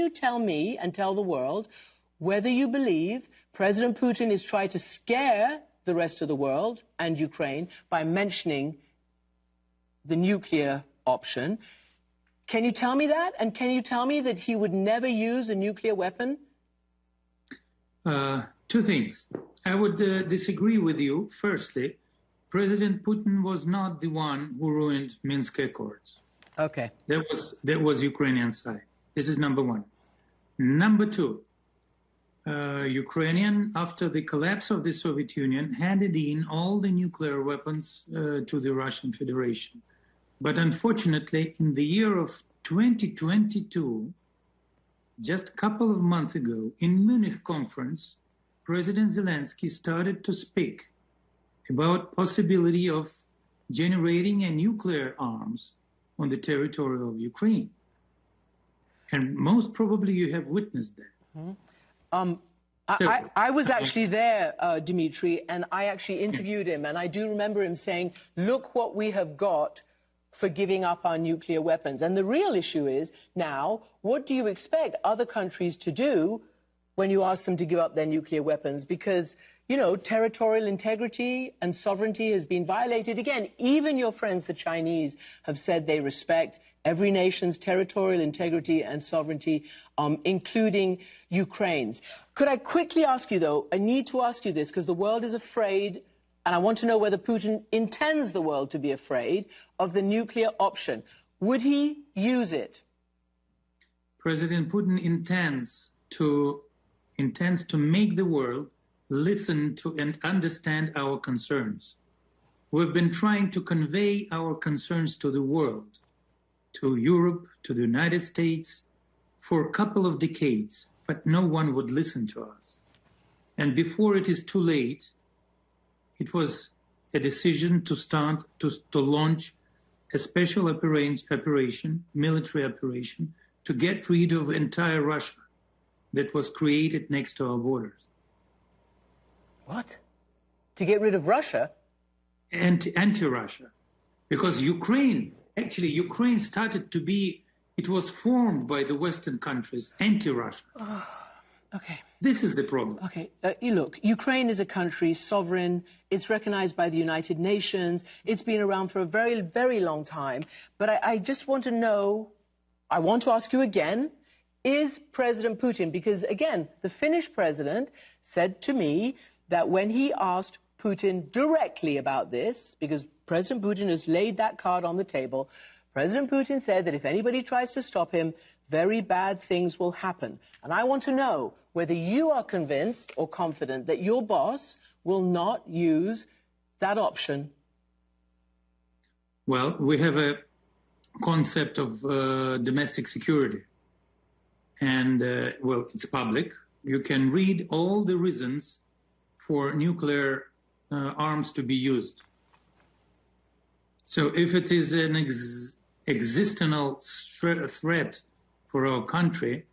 you tell me and tell the world whether you believe President Putin is trying to scare the rest of the world and Ukraine by mentioning the nuclear option? Can you tell me that? And can you tell me that he would never use a nuclear weapon? Two things. I would disagree with you. Firstly, President Putin was not the one who ruined Minsk Accords. Okay. That was Ukrainian side. This is number one. Number two, Ukrainian, after the collapse of the Soviet Union, handed in all the nuclear weapons to the Russian Federation. But unfortunately, in the year of 2022, just a couple of months ago, in Munich conference, President Zelensky started to speak about possibility of generating a nuclear arms on the territory of Ukraine. And most probably you have witnessed that. Mm-hmm. I was actually there, Dmitry, and I actually interviewed him, and I do remember him saying, look what we have got for giving up our nuclear weapons. And the real issue is now, what do you expect other countries to do when you ask them to give up their nuclear weapons? Because, you know, territorial integrity and sovereignty has been violated. Again, even your friends, the Chinese, have said they respect every nation's territorial integrity and sovereignty, including Ukraine's. Could I quickly ask you, though, I need to ask you this, because the world is afraid, and I want to know whether Putin intends the world to be afraid of the nuclear option. Would he use it? President Putin intends to make the world listen to and understand our concerns. We've been trying to convey our concerns to the world, to Europe, to the United States, for a couple of decades, but no one would listen to us. And before it is too late, it was a decision to launch a special operation, military operation, to get rid of entire Russia that was created next to our borders. What? To get rid of Russia? Anti-Russia. Because Ukraine started to be, it was formed by the Western countries, anti-Russia. Oh, okay. This is the problem. Okay, look, Ukraine is a country, sovereign, it's recognized by the United Nations, it's been around for a very, very long time, but I just want to know, I want to ask you again, is President Putin, because again, the Finnish president said to me that when he asked Putin directly about this, because President Putin has laid that card on the table, President Putin said that if anybody tries to stop him, very bad things will happen. And I want to know whether you are convinced or confident that your boss will not use that option. Well, we have a concept of domestic security. And, well, it's public. You can read all the reasons for nuclear arms to be used. So if it is an existential threat for our country,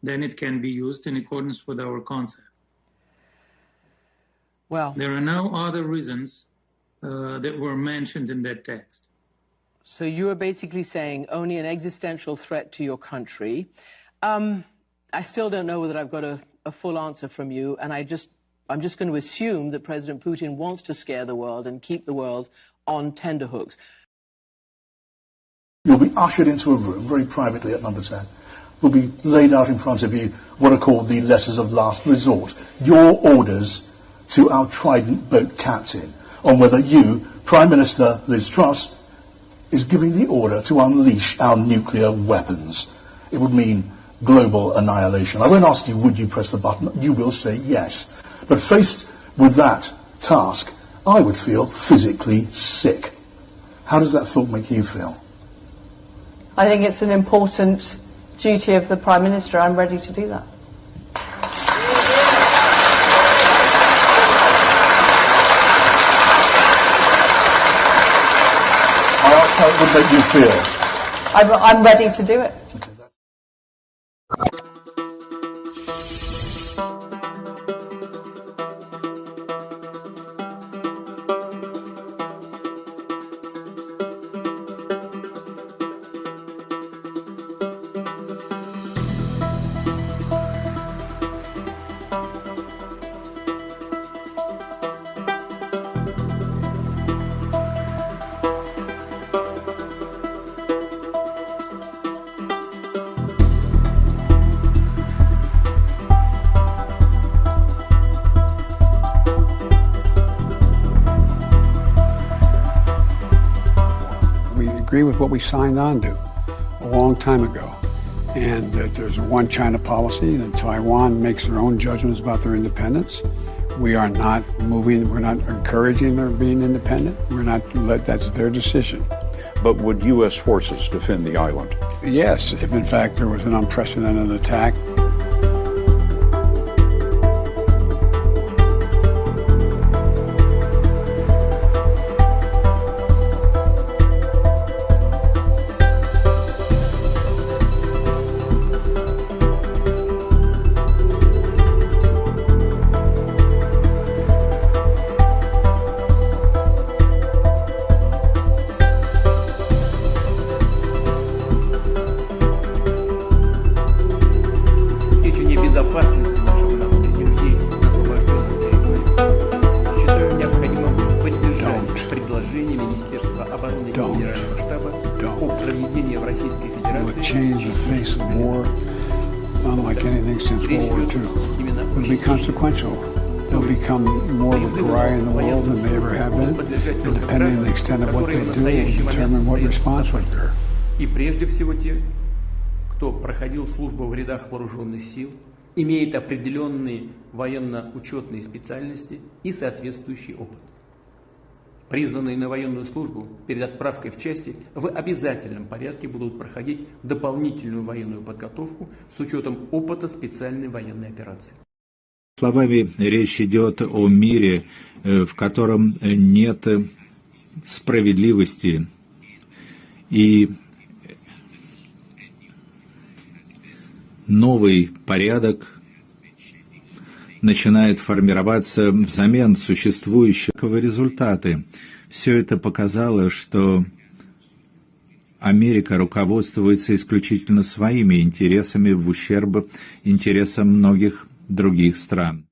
then it can be used in accordance with our concept. Well, there are no other reasons that were mentioned in that text. So you are basically saying only an existential threat to your country. I still don't know whether I've got a full answer from you, and I'm just going to assume that President Putin wants to scare the world and keep the world on tenterhooks. You'll be ushered into a room very privately at number 10. Will be laid out in front of you what are called the letters of last resort, your orders to our Trident boat captain on whether you, Prime Minister Liz Truss, is giving the order to unleash our nuclear weapons. It would mean global annihilation. I won't ask you, would you press the button? You will say yes. But faced with that task, I would feel physically sick. How does that thought make you feel? I think it's an important duty of the Prime Minister. I'm ready to do that. I asked how it would make you feel. I'm ready to do it. agree with what we signed on to a long time ago. And that there's a one China policy, that Taiwan makes their own judgments about their independence. We are not we're not encouraging their being independent. That's their decision. But would U.S. forces defend the island? Yes, if in fact there was an unprecedented attack. Change the face of war, unlike anything since World War II. It will be consequential. They'll become more of a pariah in the world than they ever have been, and depending on the extent of what they do, will determine what response was there. И прежде всего те, кто проходил службу в рядах вооруженных сил, имеет определенные военно-учетные специальности и соответствующий опыт. Призванные на военную службу перед отправкой в части в обязательном порядке будут проходить дополнительную военную подготовку с учетом опыта специальной военной операции. Словами речь идет о мире, в котором нет справедливости, и новый порядок начинает формироваться взамен существующего результаты. Все это показало, что Америка руководствуется исключительно своими интересами в ущерб интересам многих других стран.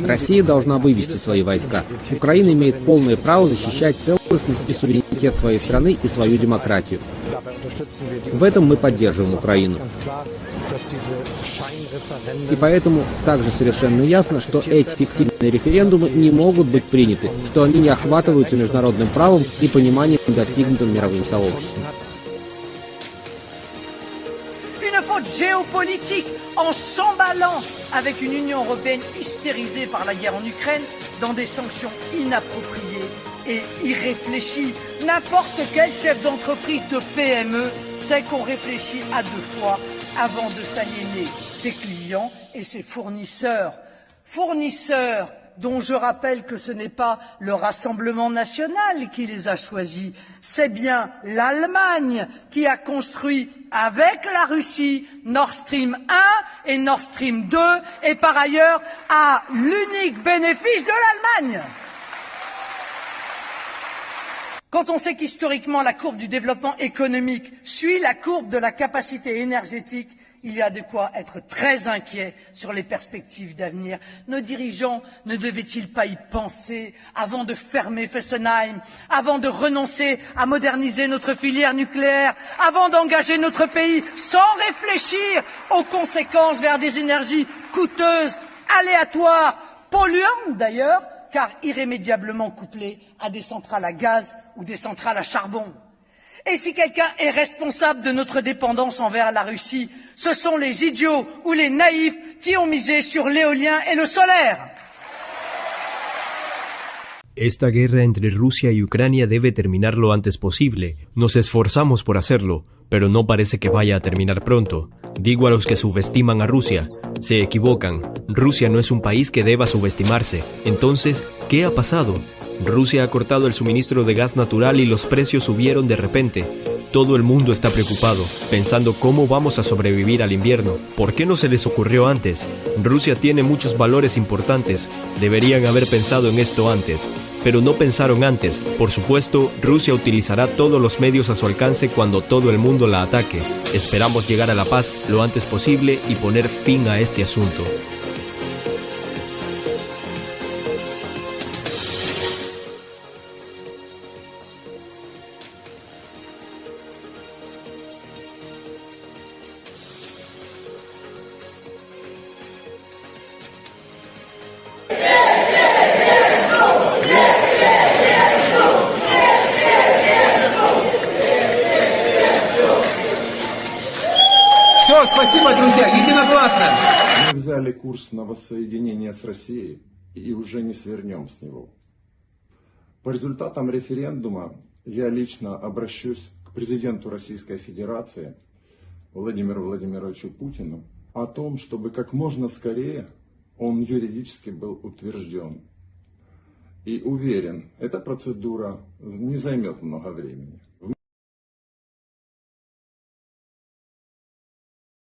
Россия должна вывести свои войска. Украина имеет полное право защищать целостность и суверенитет своей страны и свою демократию. В этом мы поддерживаем Украину. И поэтому также совершенно ясно, что эти фиктивные референдумы не могут быть приняты, что они не охватываются международным правом и пониманием, достигнутым мировым сообществом. Géopolitique en s'emballant avec une Union européenne hystérisée par la guerre en Ukraine dans des sanctions inappropriées et irréfléchies. N'importe quel chef d'entreprise de PME sait qu'on réfléchit à deux fois avant de s'aliéner ses clients et ses fournisseurs. Fournisseurs dont je rappelle que ce n'est pas le Rassemblement national qui les a choisis, c'est bien l'Allemagne qui a construit avec la Russie Nord Stream 1 et Nord Stream 2 et par ailleurs à l'unique bénéfice de l'Allemagne. Quand on sait qu'historiquement la courbe du développement économique suit la courbe de la capacité énergétique, il y a de quoi être très inquiet sur les perspectives d'avenir. Nos dirigeants ne devaient-ils pas y penser avant de fermer Fessenheim, avant de renoncer à moderniser notre filière nucléaire, avant d'engager notre pays sans réfléchir aux conséquences vers des énergies coûteuses, aléatoires, polluantes d'ailleurs, car irrémédiablement couplées à des centrales à gaz ou des centrales à charbon. Et si quelqu'un est responsable de notre dépendance envers la Russie, ce sont les idiots ou les naïfs qui ont misé sur l'éolien et le solaire. Esta guerra entre Rusia y Ucrania debe terminar lo antes posible. Nos esforzamos por hacerlo, pero no parece que vaya a terminar pronto. Digo a los que subestiman a Rusia, se equivocan. Rusia no es un país que deba subestimarse. Entonces, ¿qué ha pasado? Rusia ha cortado el suministro de gas natural y los precios subieron de repente. Todo el mundo está preocupado, pensando cómo vamos a sobrevivir al invierno. ¿Por qué no se les ocurrió antes? Rusia tiene muchos valores importantes. Deberían haber pensado en esto antes. Pero no pensaron antes. Por supuesto, Rusia utilizará todos los medios a su alcance cuando todo el mundo la ataque. Esperamos llegar a la paz lo antes posible y poner fin a este asunto. Спасибо, друзья, единогласно. Мы взяли курс на воссоединение с Россией и уже не свернем с него. По результатам референдума я лично обращусь к президенту Российской Федерации Владимиру Владимировичу Путину о том, чтобы как можно скорее он юридически был утвержден. И уверен, эта процедура не займет много времени.